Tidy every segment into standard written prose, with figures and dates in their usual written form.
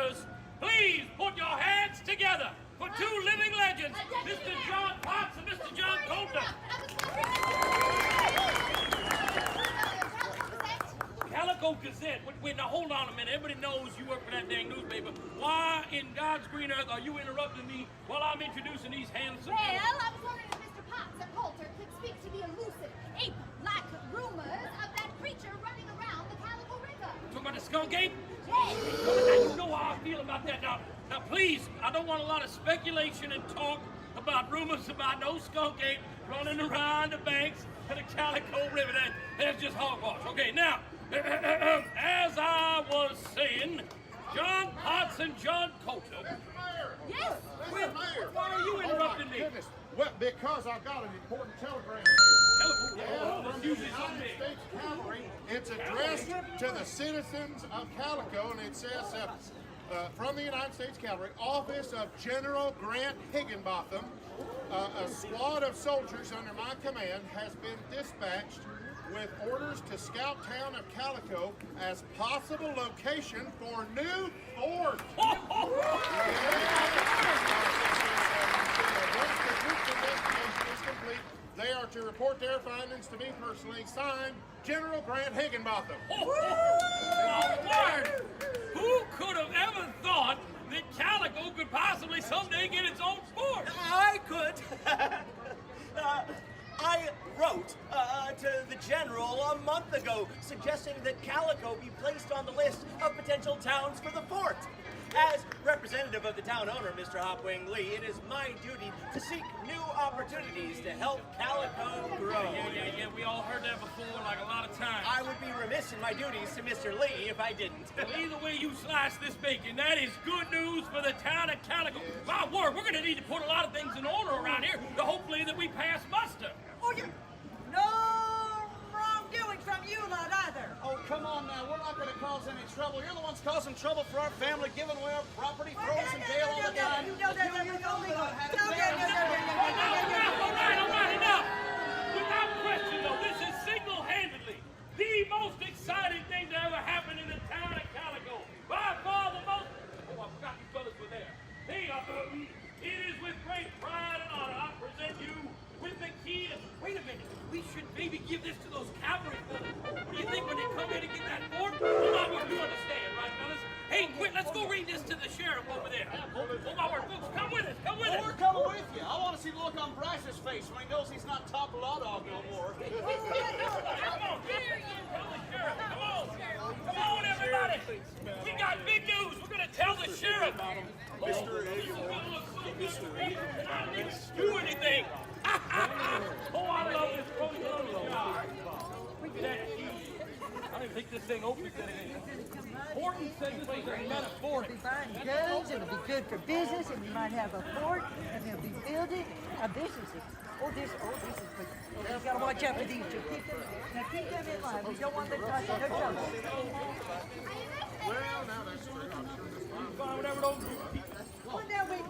soldiers, please put your hands together for two living legends, Mr. John Potts and Mr. John Coulter. Calico Gazette. Wait, now hold on a minute. Everybody knows you work for that dang newspaper. Why in God's green earth are you interrupting me while I'm introducing these handsome... Well, I was wondering if Mr. Potts and Coulter could speak to the elusive, ape-like rumors of that creature running around the Calico River. Talking about the skunk ape? Yes. Now, you know how I feel about that. Now, please, I don't want a lot of speculation and talk about rumors about no skunk ape running around the banks of the Calico River. That's just hogwash. Okay, now, as I was saying, John Potts and John Coulter. Yes. Why are you interrupting me? Goodness. Well, because I've got an important telegram here. From the United States Cavalry. It's addressed to the citizens of Calico, and it says, from the United States Cavalry, Office of General Grant Higginbotham, a squad of soldiers under my command has been dispatched with orders to scout town of Calico as possible location for new fort. Once the group's investigation is complete, they are to report their findings to me personally. Signed, General Grant Higginbotham. My word! Who could have ever thought that Calico could possibly someday get its own fort? I could. I wrote to the general a month ago suggesting that Calico be placed on the list of potential towns for the fort. As representative of the town owner, Mr. Hopwing Lee, it is my duty to seek new opportunities to help Calico grow. Yeah, we all heard that before, like a lot of times. I would be remiss in my duties to Mr. Lee if I didn't. Well, either way you slice this bacon, that is good news for the town of Calico. My word, we're going to need to put a lot of things in order around here to hopefully that we pass muster. Oh, no wrongdoing from you lot either. Oh, come on now. We're not going to cause any trouble. You're the ones causing trouble for our family, giving away our property, throwing us in jail all the time. All right, enough. Without question, though, this is single-handedly the most exciting thing to ever happen in the town of Calico. By far the most... Oh, I forgot you fellas were there. Hey, it is with great pride and honor I present you with the key to... Wait a minute. We should maybe give this to those cavalry folks. What do you think when they come here to get that fort? Well, my word, you understand, right, fellas? Hey, quick, let's go read this to the sheriff over there. Oh, my word, folks, come with us, come with us. We're coming with you. I want to see the look on Bryce's face when he knows he's not top law dog no more. Come on, tell the sheriff. Come on. Come on, everybody. We got big news. We're going to tell the sheriff. Do anything. Oh, I love this program. I don't think this thing opens anything. Horton said this was a metaphor. It'll be buying guns, it'll be good for business, and we might have a fort, and they'll be building businesses. This is good. You gotta watch out for these two. Keep them in line. We don't want them causing no trouble. Well, now that's true. I'm sure this one. Fine, whatever those Well, now, wait,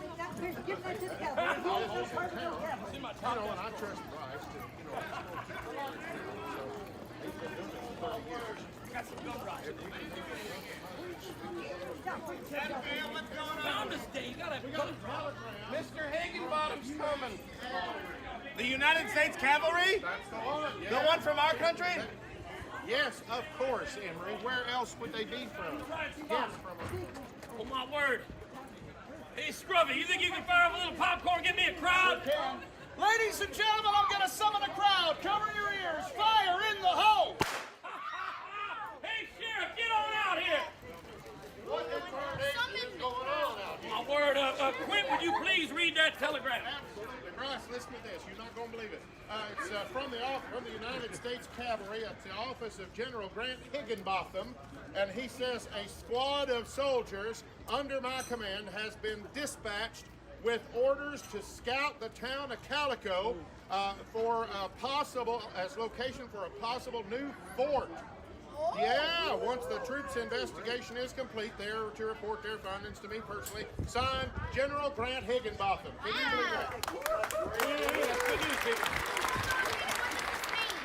give that to the cavalry. You know, and I trust Bryce to, got some gun rights. Found this day, you gotta gun Mr. Higginbottom's coming. The United States Cavalry? That's the one. Yeah. The one from our country? Yes, of course, Emery. Where else would they be from? Yes, from Oh, my word. Hey, Scrubby, you think you can fire up a little popcorn and get me a crowd? Ladies and gentlemen, I'm going to summon a crowd. Cover your ears. Fire in the hole. Hey, Sheriff, get on out here. What is going on out here? My word, Quint, would you please read that telegram? Absolutely. Bryce, listen to this. You're not going to believe it. It's from the United States Cavalry at the Office of General Grant Higginbotham, and he says a squad of soldiers under my command has been dispatched with orders to scout the town of Calico for a possible location for a possible new fort. Yeah, once the troops' investigation is complete, they are to report their findings to me personally. Signed, General Grant Higginbotham. Can you believe that? Yeah, that's good news, people.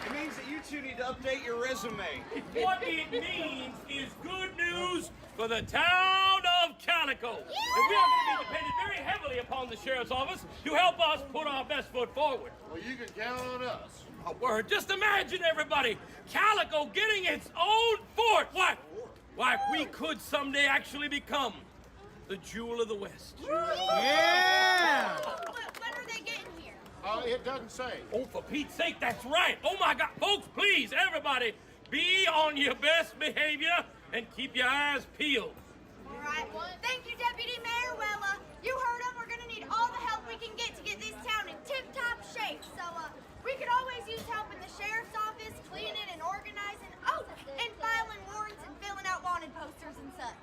It means that you two need to update your resume. What it means is good news for the town of Calico. And we are going to be dependent very heavily upon the sheriff's office to help us put our best foot forward. Well, you can count on us. A word. Just imagine, everybody, Calico getting its own fort. Why, we could someday actually become the jewel of the West. Yeah! When are they getting here? It doesn't say. Oh, for Pete's sake, that's right. Oh, my God. Folks, please, everybody, be on your best behavior and keep your eyes peeled. All right. Thank you, Deputy Mayor. Well, you heard him. We're going to need all the help we can get to get this town in tip-top shape. So, we could always use help in the sheriff's office, cleaning and organizing. Oh, and filing warrants and filling out wanted posters and such.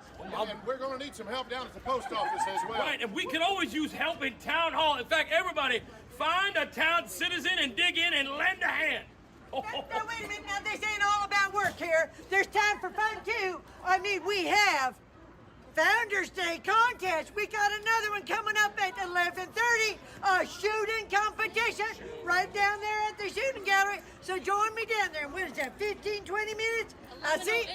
And we're going to need some help down at the post office as well. Right, and we can always use help in town hall. In fact, everybody, find a town citizen and dig in and lend a hand. Now, wait a minute. Now, this ain't all about work here. There's time for fun, too. I mean, we have Founders Day contest. We got another one coming up at 11:30. A shooting competition right down there at the shooting gallery. So join me down there. What is that, 15, 20 minutes? I see.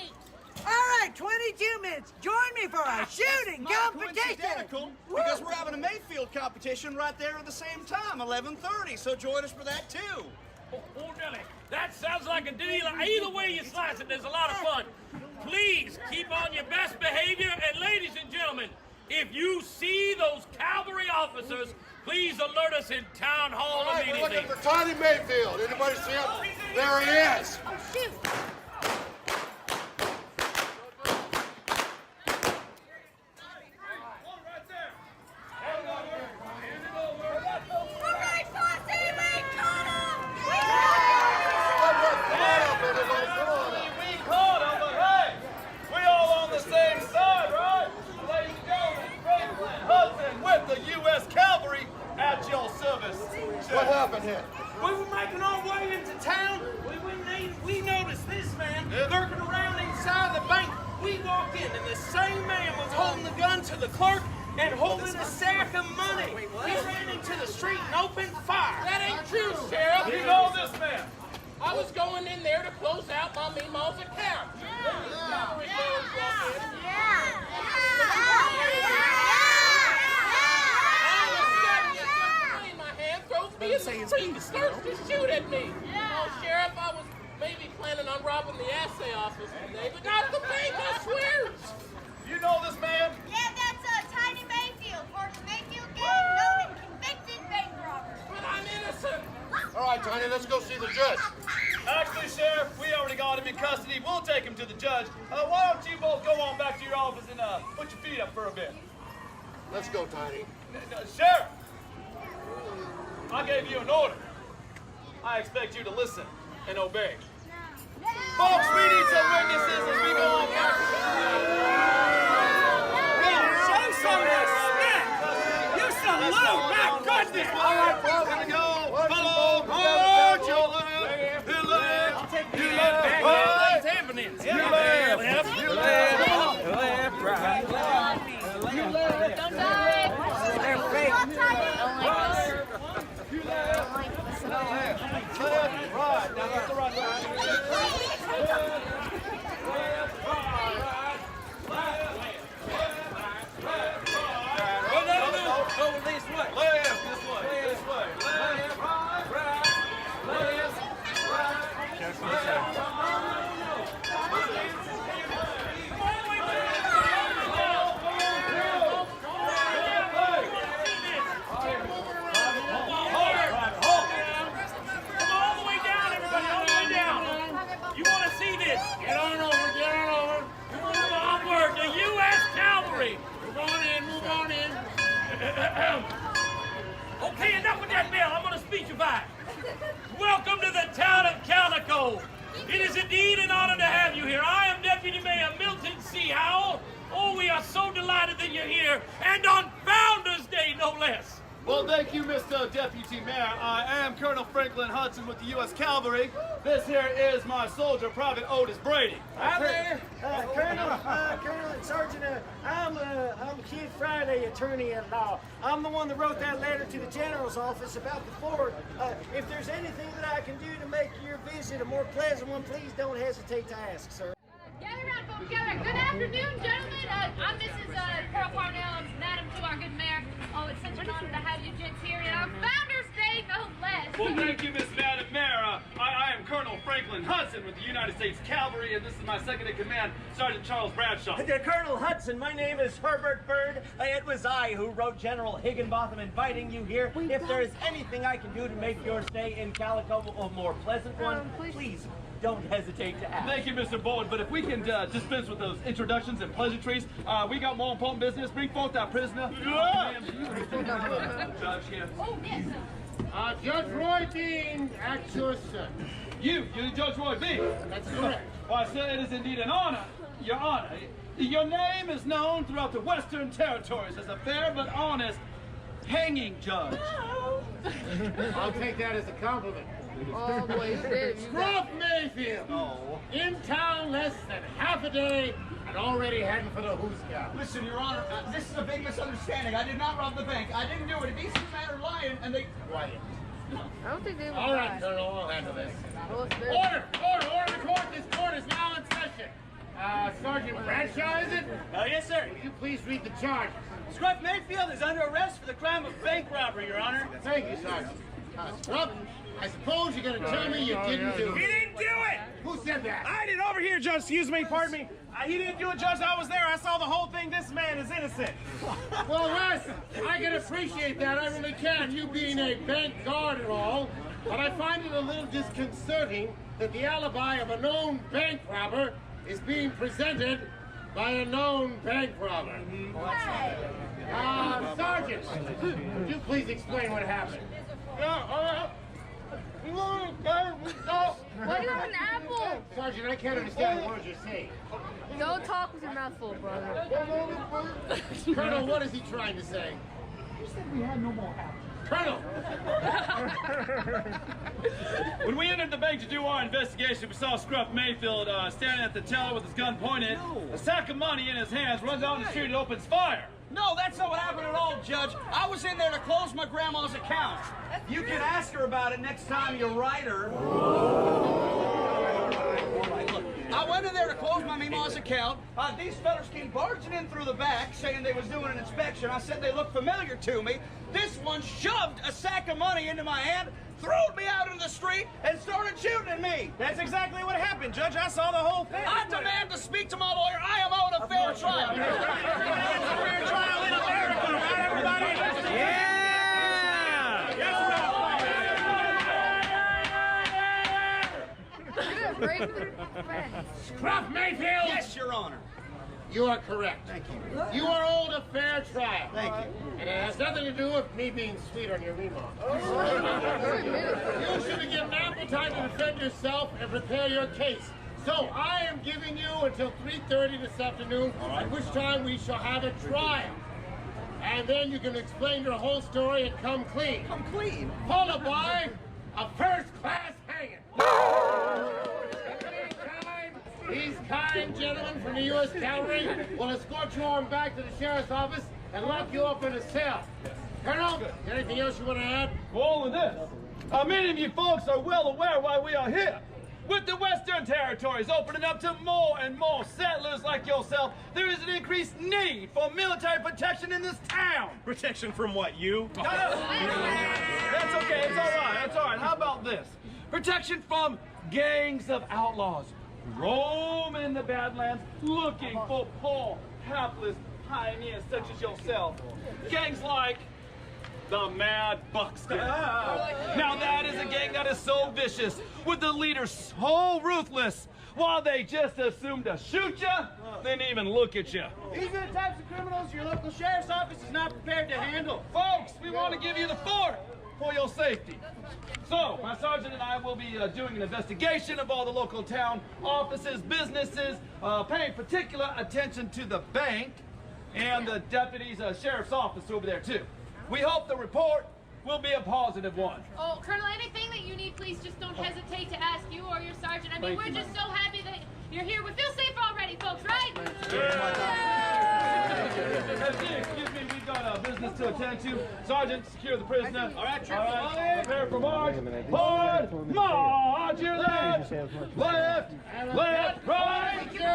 All right, 22 minutes. Join me for a shooting competition. Coincidental, because we're having a Mayfield competition right there at the same time, 11:30. So join us for that too. Oh, Nelly, that sounds like a deal. Either way you slice it, there's a lot of fun. Please keep on your best behavior. And ladies and gentlemen, if you see those cavalry officers, please alert us in town hall All right, immediately. we're looking for Tiny Mayfield. Anybody see him? There he is. Oh, shoot. All right, posse, we caught him! We caught him, but hey, we all on the same side, right? Ladies and gentlemen, Franklin Hudson with the U.S. Cavalry at your service. What happened here? We were making our way into town. We noticed this man lurking around inside the bank. We walked in, and the same man was holding the gun to the clerk and holding a sack of money. He ran into the street and opened fire. That ain't true, Sheriff. You know this man. I was going in there to close out my Meemaw's account. In my hand, throws me in the street, starts to shoot at me. Oh, Sheriff, I was maybe planning on robbing the assay office today, but not the bank, I swear. You know this man? Yeah, that's Tiny Mayfield, or the Mayfield gang, known and convicted bank robber. But I'm innocent. All right, Tiny, let's go see the judge. Actually, Sheriff, we already got him in custody. We'll take him to the judge. Why don't you both go on back to your office and put your feet up for a bit? Let's go, Tiny. Sheriff, I gave you an order. I expect you to listen and obey. Folks, we need some witnesses as we go on back to Show some respect! You salute! My goodness! All right, folks, here we go. Follow, hold your left. You left. You left. What's happening? You left. You left. Left, right. You left. Left, right. Now that's the right side. Go this way. Left, this way. This way. Left, right, left, All the way down, everybody, all the way down. You want to see this? Get on over, get on over. Move onward, the U.S. Cavalry. Move on in. Okay, enough with that bell. I'm going to speechify. Welcome to the town of Calico. It is indeed an honor to have you here. I am Deputy Mayor Milton C. Howell. Oh, we are so delighted that you're here, and on Founders Day, no less. Well, thank you, Mr. Deputy Mayor. I am Colonel Franklin Hudson with the U.S. Cavalry. This here is my soldier, Private Otis Brady. Hi there, Colonel and Sergeant. I'm Kid Friday, attorney at law. I'm the one that wrote that letter to the General's office about the fort. If there's anything that I can do to make your visit a more pleasant one, please don't hesitate to ask, sir. Gather around, folks. Gather. Good afternoon, gentlemen. I'm Mrs. Pearl Farmer an honor to have you gents here in our Founders Day, no less. Well, thank you, Miss Madam Mayor. I am Colonel Franklin Hudson with the United States Cavalry, and this is my second in command, Sergeant Charles Bradshaw. Colonel Hudson, my name is Herbert Bird. It was I who wrote General Higginbotham inviting you here. If there is anything I can do to make your stay in Calico a more pleasant one, please don't hesitate to ask. Thank you, Mr. Boyd, but if we can dispense with those introductions and pleasantries, we got more important business. Bring forth our prisoner. Judge here. Oh, yes. Judge Roy Bean, at your service. You're Judge Roy Bean. That's correct. Why, sir, it is indeed an honor, Your Honor. Your name is known throughout the Western Territories as a fair but honest hanging judge. I'll take that as a compliment. Oh, boy, he's dead. Scruff Mayfield! In town less than half a day and already heading for the Hooskow. Listen, Your Honor, this is a big misunderstanding. I did not rob the bank. I didn't do it. These two men are lying, and they... Quiet. I don't think they were All right, Colonel, I'll handle this. Order the court. This court is now in session. Sergeant Bradshaw, is it? Yes, sir. Will you please read the charge? Scruff Mayfield is under arrest for the crime of bank robbery, Your Honor. Thank you, Sergeant. Scruff, I suppose you're going to tell me you didn't do He it. didn't do it! Who said that? I did over here, Judge. Excuse me, pardon me. He didn't do it, Judge. I was there. I saw the whole thing. This man is innocent. Well, Wes, I can appreciate that. I really can. You being a bank guard and all. But I find it a little disconcerting that the alibi of a known bank robber is being presented by a known bank robber. Sergeant, would you please explain what happened? What is an apple? Sergeant, I can't understand the words you're saying. Don't talk with your mouth full, brother. Colonel, what is he trying to say? You said we had no more apples. Colonel! When we entered the bank to do our investigation, we saw Scruff Mayfield standing at the teller with his gun pointed, a sack of money in his hands, runs out in the street and opens fire. No, that's not what happened at all, Judge. I was in there to close my grandma's account. You can ask her about it next time you write her. I went in there to close my Meemaw's account. These fellas came barging in through the back saying they was doing an inspection. I said they looked familiar to me. This one shoved a sack of money into my hand, throwed me out into the street, and started shooting at me. That's exactly what happened, Judge. I saw the whole thing. I demand to speak to my lawyer. I am owed a fair trial. It's a fair trial in America, right, everybody? Yeah! Scruff Mayfield! Yes, Your Honor. You are correct. Thank you. You are owed a fair trial. Thank you. And it has nothing to do with me being sweet on your Meemaw. You should be given ample time to defend yourself and prepare your case. So I am giving you until 3:30 this afternoon, at which time we shall have a trial. And then you can explain your whole story and come clean. Come clean? Followed by a first-class hanging. These kind gentlemen from the U.S. Cavalry will escort you on back to the sheriff's office and lock you up in a cell. Colonel, anything else you want to add? All of this. Many of you folks are well aware why we are here. With the Western Territories opening up to more and more settlers like yourself, there is an increased need for military protection in this town. Protection from what, you? That's okay, it's all right, it's all right. How about this? Protection from gangs of outlaws roaming the Badlands looking for poor, hapless pioneers such as yourself. Gangs like the Mad Buckskin. Now that is a gang that is so vicious, with the leader so ruthless, while they just assume to shoot you, then even look at you. These are the types of criminals your local sheriff's office is not prepared to handle. Folks, we want to give you the fort for your safety. So, my sergeant and I will be doing an investigation of all the local town offices, businesses, paying particular attention to the bank and the deputy's sheriff's office over there too. We hope the report will be a positive one. Oh, Colonel, anything that you need, please just don't hesitate to ask you or your sergeant. I mean, we're just so happy that you're here. We feel safe already, folks, right? Excuse me, we've got business to attend to. Sergeant, secure the prisoner. All right, prepare for march. Forward, march your left, left, left, right, left, left, right, left,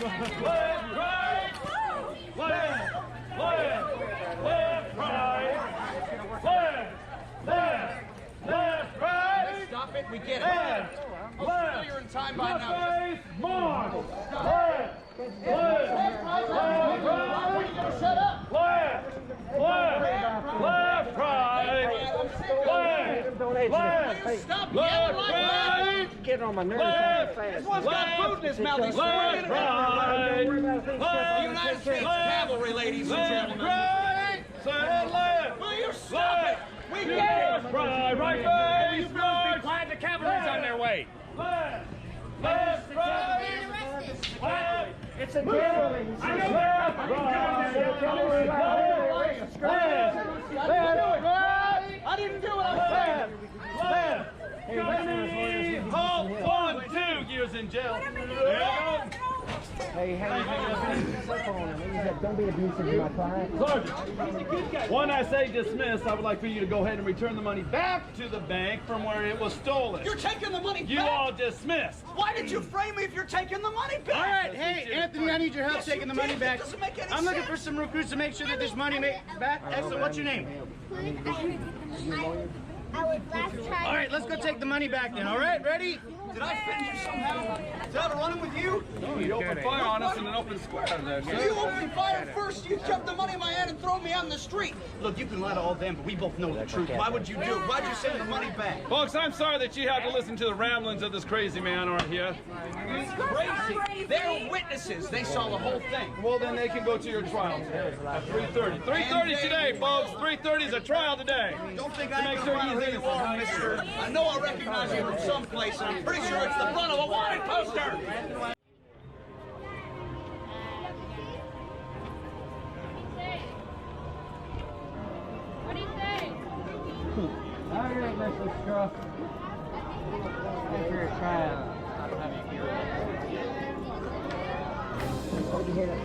left. right. Left, left, left, right. Left, right. Stop it, we get it. Left, left. You're in time by now. Face, march. Left, left, right. Shut up! Left, left, left, right. Left, Stop left, yelling like that. right. Get on my nerves Left, fast. This one's got food in his mouth. He's left, swinging it. right. The United States Cavalry, ladies and Left, gentlemen. right. Say left. Will you stop it? We get it. Left, right face, march. Quiet, the cavalry's on their way. Left, left, right. Left, It's a cavalry. left, right. Left, right. I didn't do it. I Left, left. Company, halt, 1, 2. Gears in jail. There you go. Hey, don't be abusive to my client. Sergeant, when I say dismiss, I would like for you to go ahead and return the money back to the bank from where it was stolen. You're taking the money back. You all dismissed. Why did you frame me if you're taking the money back? All right, hey, Anthony, I need your help Yes, taking you the money did. back. That doesn't make any I'm looking sense. for some recruits to make sure that this money back. Excellent, what's your name? I was last trying. All right, let's go take the money back then. All right, ready? Did I offend you somehow? Is that running with you? You opened fire on us in an open square there, You sir. opened fire first. You shoved the money in my hand and thrown me out in the street. Look, you can lie to all them, but we both know the truth. Why would you do it? Why'd you send the money back? Folks, I'm sorry that you have to listen to the ramblings of this crazy man right here. It's crazy. They're witnesses. They saw the whole thing. Well, then they can go to your trial today at 3:30. 3:30 today, folks. 3:30 is a trial today. Don't think To I make can sure find he's who you are, mister. I know I recognize you from someplace, and I'm pretty sure it's the front of a wanted poster. What do you say? All right, Mr. Struff. After a trial. What'd you hear that?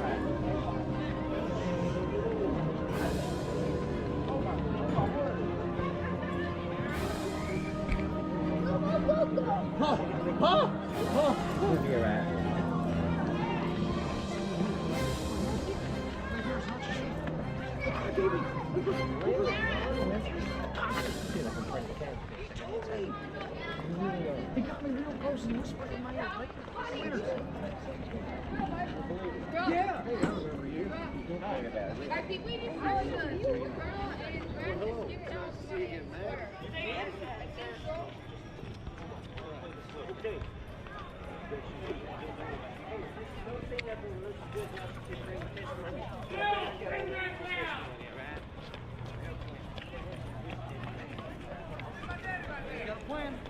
You'll be all right. He got me real close and whispered in my ear. Yeah. Hey, I remember you. RP, we didn't know you. The girl and Brandon, you know. Okay.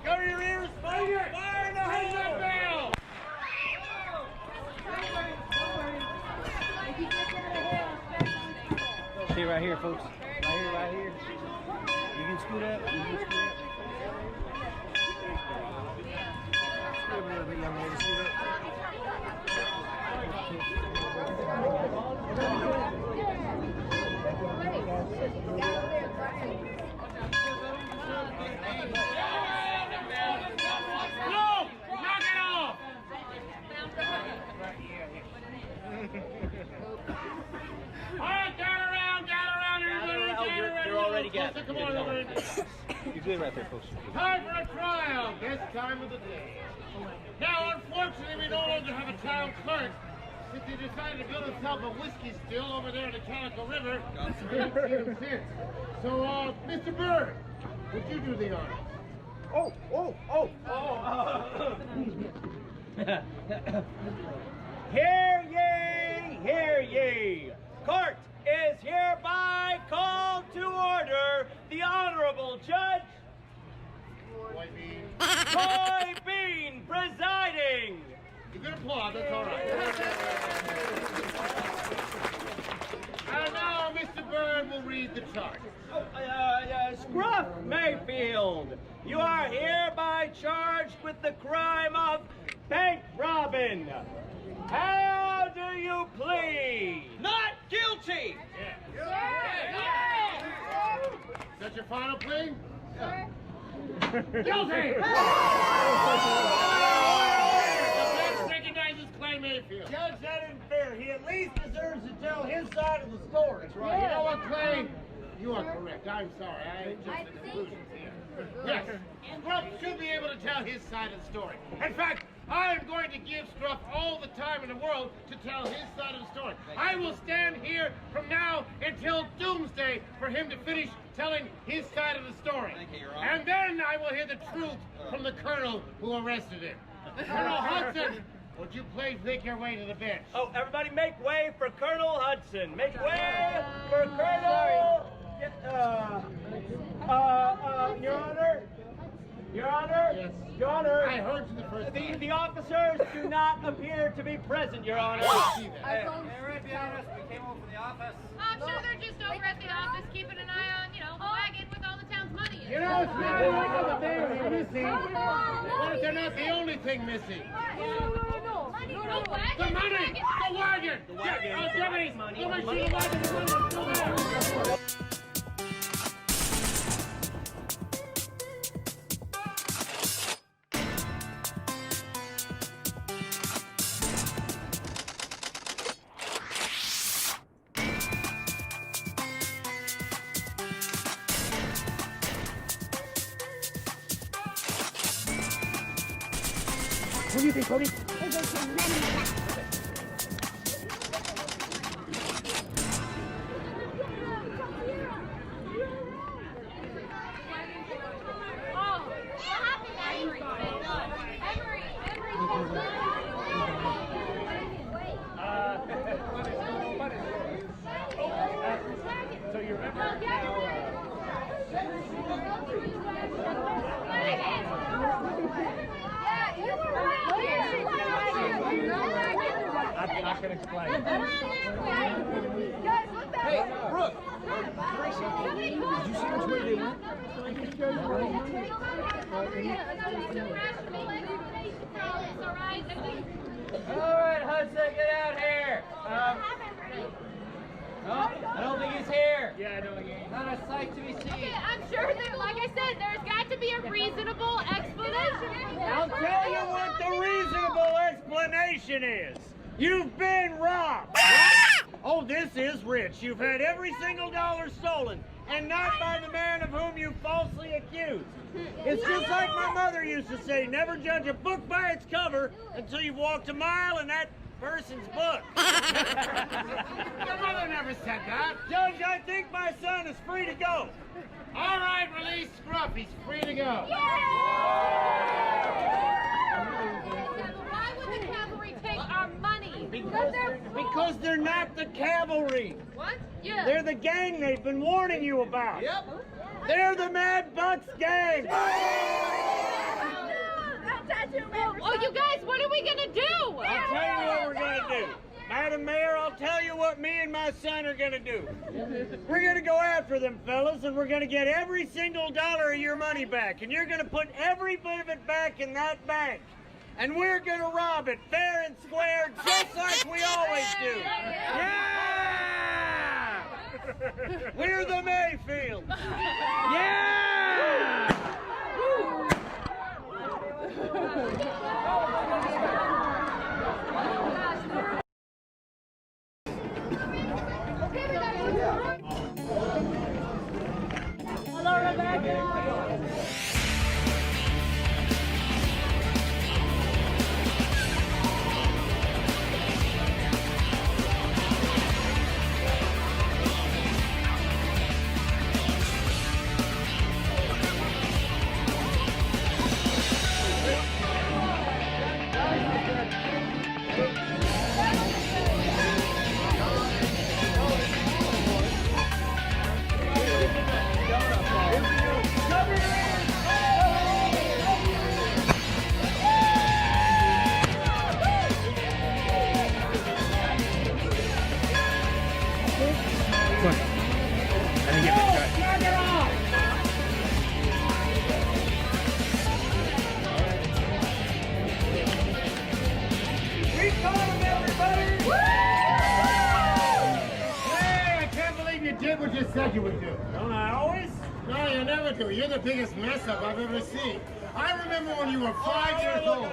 Cover your ears, fire! Fire in the head up now! Stay right here, folks. Right here. You can scoot up. Scoot up a little bit, young lady. Scoot up. No! Knock it off! All right, gather around, everybody. You're already gathered. Come on, everybody. You're good right there, folks. Time for a trial, best time of the day. Now, unfortunately, we no longer have a town clerk. Since he decided to build himself a whiskey still over there in the Calico River, we haven't seen him since. So, Mr. Bird, would you do the honors? Hear ye! Court is hereby called to order. The Honorable Judge Roy Bean presiding. You can applaud, that's all right. And now Mr. Bird will read the charge. Scruff Mayfield, you are hereby charged with the crime of bank robbing. How do you plead? Not guilty. Is that your final plea? Guilty! The bench recognizes Clay Mayfield. Judge, that Police deserves to tell his side of the story. That's right. You know what, Clay? You are correct. I'm sorry. I just an illusion here. Yes. Scruff should be able to tell his side of the story. In fact, I am going to give Scruff all the time in the world to tell his side of the story. I will stand here from now until doomsday for him to finish telling his side of the story. Thank you, Your Honor. And then I will hear the truth from the colonel who arrested him. Colonel Hudson, would you please make your way to the bench? Oh, everybody make way for Colonel Hudson. Make way for Colonel... Your Honor? Your Honor? Yes. Your Honor? I heard you the first time. The officers do not appear to be present, Your Honor. I see that. They're right behind us. We came over from the office. I'm sure they're just over at the office keeping an eye on, the wagon with all the town's money in it. You know, it's not like the thing missing. What if they're not the only thing missing? No, wagon? The money! The wagon! The wagon. Oh, Jimmy! Money. Let me see the wagon. The money's still there. What do you think, Cody? So you remember? I can explain. Hey, Brooke. Did you see which way they went? All right, Hudson, get out here. No, I don't think he's here. Yeah, I know he ain't. Not a sight to be seen. Okay, I'm sure that, like I said, there's got to be a reasonable explanation. I'll tell you what the reasonable explanation is. You've been robbed. Oh, this is rich. You've had every single dollar stolen, and not by the man of whom you falsely accused. It's just like my mother used to say, never judge a book by its cover until you've walked a mile in that person's book. Your mother never said that. Judge, I think my son is free to go. All right, release Scruff. He's free to go. Why would the cavalry take our money? Because they're not the cavalry. What? Yeah. They're the gang they've been warning you about. Yep. They're the Mad Bucks gang. Oh, you guys, what are we gonna do? I'll tell you what we're gonna do. Madam Mayor, I'll tell you what me and my son are gonna do. We're gonna go after them fellas, and we're gonna get every single dollar of your money back, and you're gonna put every bit of it back in that bank. And we're gonna rob it fair and square, just like we always do. Yeah! We're the Mayfield. Yeah! Hello, Rebecca. What you said you would do. Don't I always? No, you never do. You're the biggest mess up I've ever seen. I remember remember when you were 5 years old.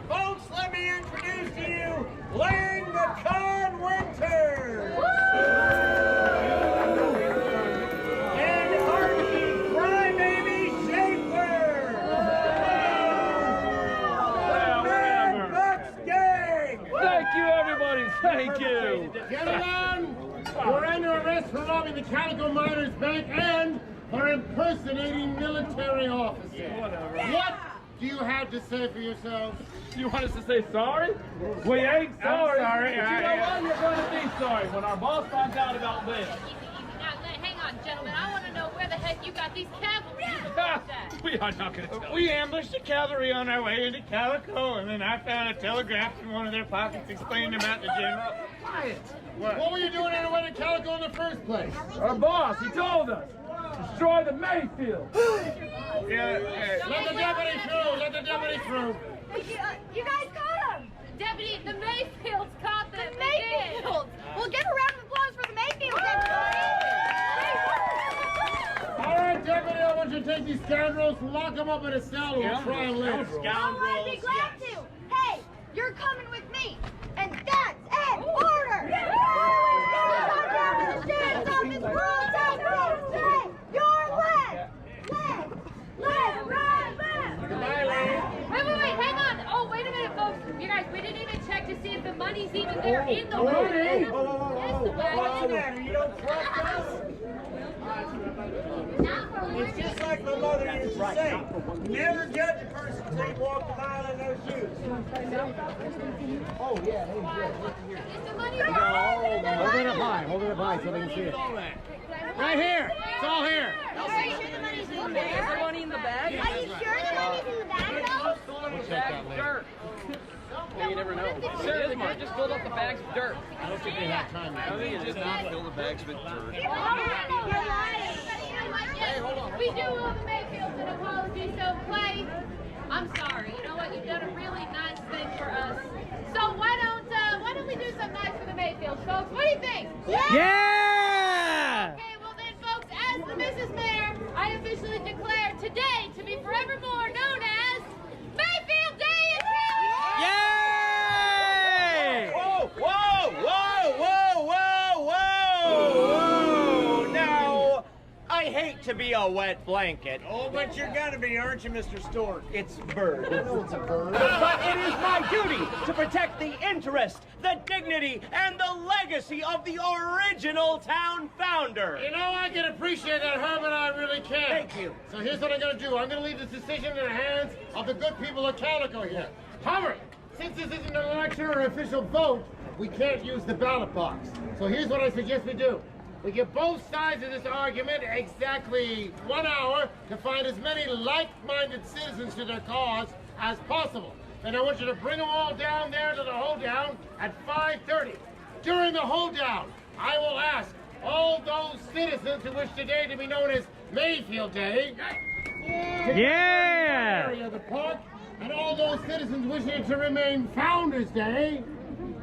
Folks, let me introduce to you Lang the Conwinter! And Archie Crybaby Schaefer! The Mad Bucks Gang! Thank you, everybody. Thank you. Gentlemen, we're under arrest for robbing the Calico Miners Bank and for impersonating military officers. What do you have to say for yourselves? You want us to say sorry? We ain't sorry. sorry. But you know what? You're going to be sorry when our boss finds out about this. Now, hang on, gentlemen. I want to know where the heck you got these cavalry uniforms at. We are not going to tell. We ambushed the cavalry on our way into Calico, and then I found a telegraph in one of their pockets explaining about the general. Quiet. What were you doing on the way to Calico in the first place? Our boss, he told us. Destroy the Mayfield. Let the deputy through. Let the deputy through. You guys caught him! Deputy, the Mayfields caught them. The Mayfields! Well, give a round of applause for the Mayfields, everybody! All right, deputy, I want you to take these scoundrels, lock them up in a cell, and we'll try and later. Oh, I'd be glad to! Hey, you're coming with me! And that's an order! Down to the sheriff's office, rule time, hey, your left! Left, right, left! Goodbye, lady. Wait, hang on. Oh, wait a minute, folks. You guys, we didn't even check to see if the money's even there in the wagon. Yes, the wagon. What's the matter? You don't trust us? It's just like my mother used to say. Never judge a person until you walk a mile in their shoes. Oh, yeah, hey, yeah. Is the money there? Hold it up high so they can see it. Right here. It's all here. Are you sure the money's in there? Is the money in the bag? Are you sure the money's in the bag, though? We'll check that later. Yeah, you never know. Sure, Mark, just filled up the bags with dirt. I don't think they have time. I think you just not fill the bags with dirt. Hey, hold on. We do owe the Mayfields an apology, so Clay, I'm sorry. You know what? You've done a really nice thing for us. So why don't we do something nice for the Mayfields, folks? What do you think? Yeah! Okay, well then, folks, as the Mrs. Mayor, I officially declare today to be forevermore known as Mayfield Day in Yay! Whoa, whoa, whoa, whoa, whoa, whoa! Now, I hate to be a wet blanket. Oh, but you're gonna be, aren't you, Mr. Stork? It's bird. I know it's a bird. But it is my duty to protect the interest, the dignity, and the legacy of the original town founder. You know, I can appreciate that, Herman. I really can. Thank you. So here's what I'm going to do. I'm going to leave this decision in the hands of the good people of Calico here. However, since this isn't an election or an official vote, we can't use the ballot box. So here's what I suggest we do. We give both sides of this argument exactly 1 hour to find as many like-minded citizens to their cause as possible. Then I want you to bring them all down there to the hold-down at 5:30. During the hold-down, I will ask all those citizens who wish today to be known as Mayfield Day Yeah! area of the park, and all those citizens wishing it to remain Founders Day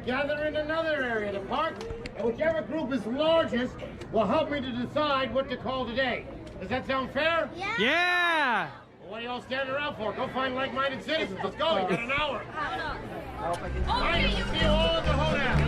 gather in another area of the park, and whichever group is largest will help me to decide what to call today. Does that sound fair? Yeah! Well, what are y'all standing around for? Go find like-minded citizens. Let's go. You got an hour. All right, see you all at the hold-down.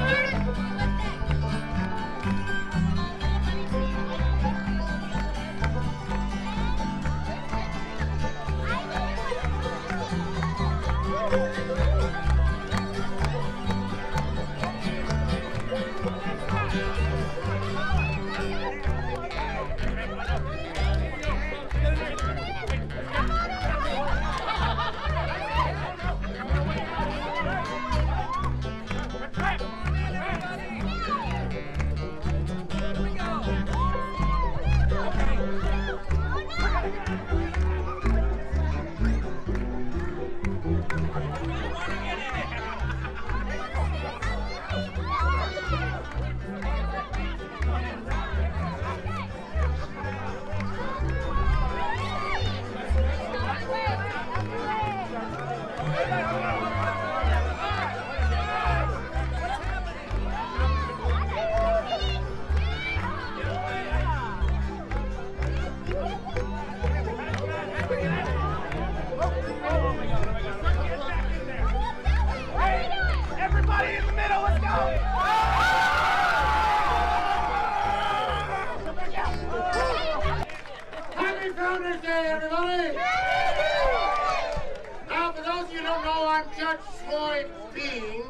don't know, I'm Judge Floyd Bean.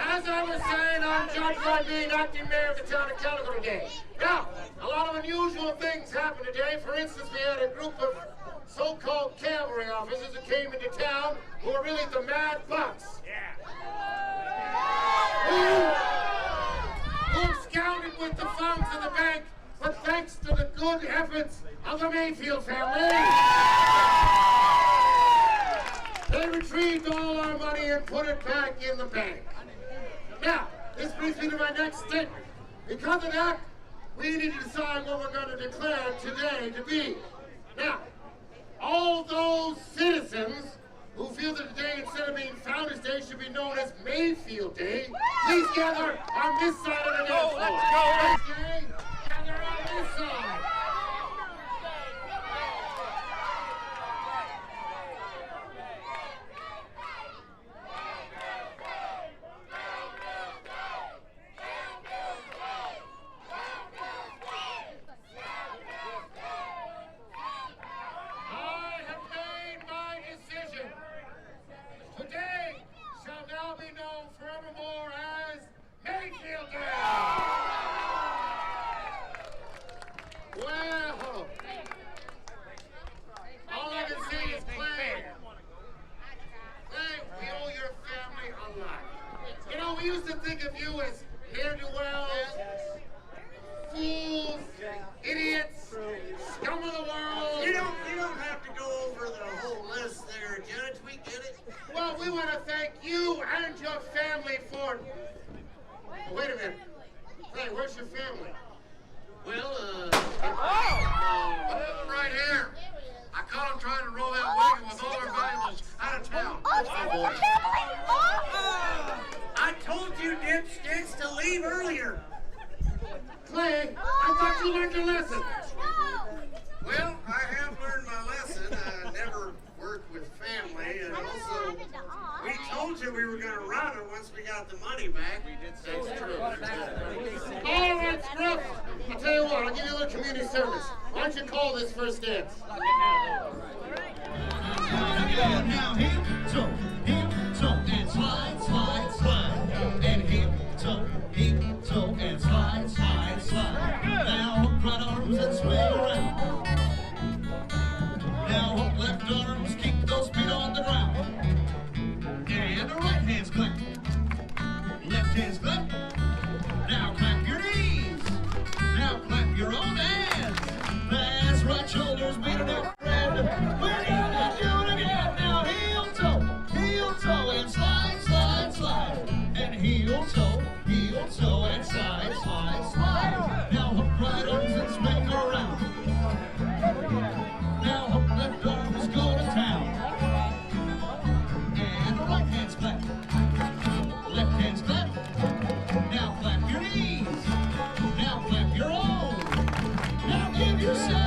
As I was saying, I'm Judge Floyd Bean, acting mayor of the town of Calico today. Now, a lot of unusual things happened today. For instance, we had a group of so-called cavalry officers that came into town who were really the Mad Bucks. Who absconded with the funds of the bank, but thanks to the good efforts of the Mayfield family, they retrieved all our money and put it back in the bank. Now, this brings me to my next statement. Because of that, we need to decide what we're going to declare today to be. Now, all those citizens who feel that today, instead of being Founders Day, should be known as Mayfield Day, please gather on this side of the dance floor. Let's go. Okay? Gather on this side. Today shall now be known forevermore as Mayfield Day. Well, all I can say is Clay, we owe your family a lot. You know, we used to think of you as ne'er-do-wells, fools, idiots, scum of the world. You don't have to go over the whole list there, Judge. We get it. Well, we want to thank you and your family for... Wait a minute. Hey, where's your family? Well, right here. I caught him trying to roll that wagon with all our valuables out of town. I told you, dipsticks, to leave earlier. Clay, I thought you learned your lesson. Well, I have learned my lesson. I never work with family, and also, we told you we were going to run her once we got the money back. That's true. All right, Scruff. I'll tell you what, I'll give you a little community service. Why don't you call this first dance? Now heel toe, and slide, slide, slide. And heel toe, and slide, slide, slide. Now hook right arms and swing around. Now hook left arms, keep those feet on the ground. And the right hand's clap. Left hand's clap. Now clap your knees. Now clap your own hands. Pass right shoulders, beat it up, friend. We're gonna do it again. Now heel toe, and slide, slide, slide. And heel toe, and slide, slide, slide. Now hook right arms and swing around. Now hook left arms, go to town. And the right hand's clap. Left hand's clap. Now clap your knees. Now clap your own. Now give yourself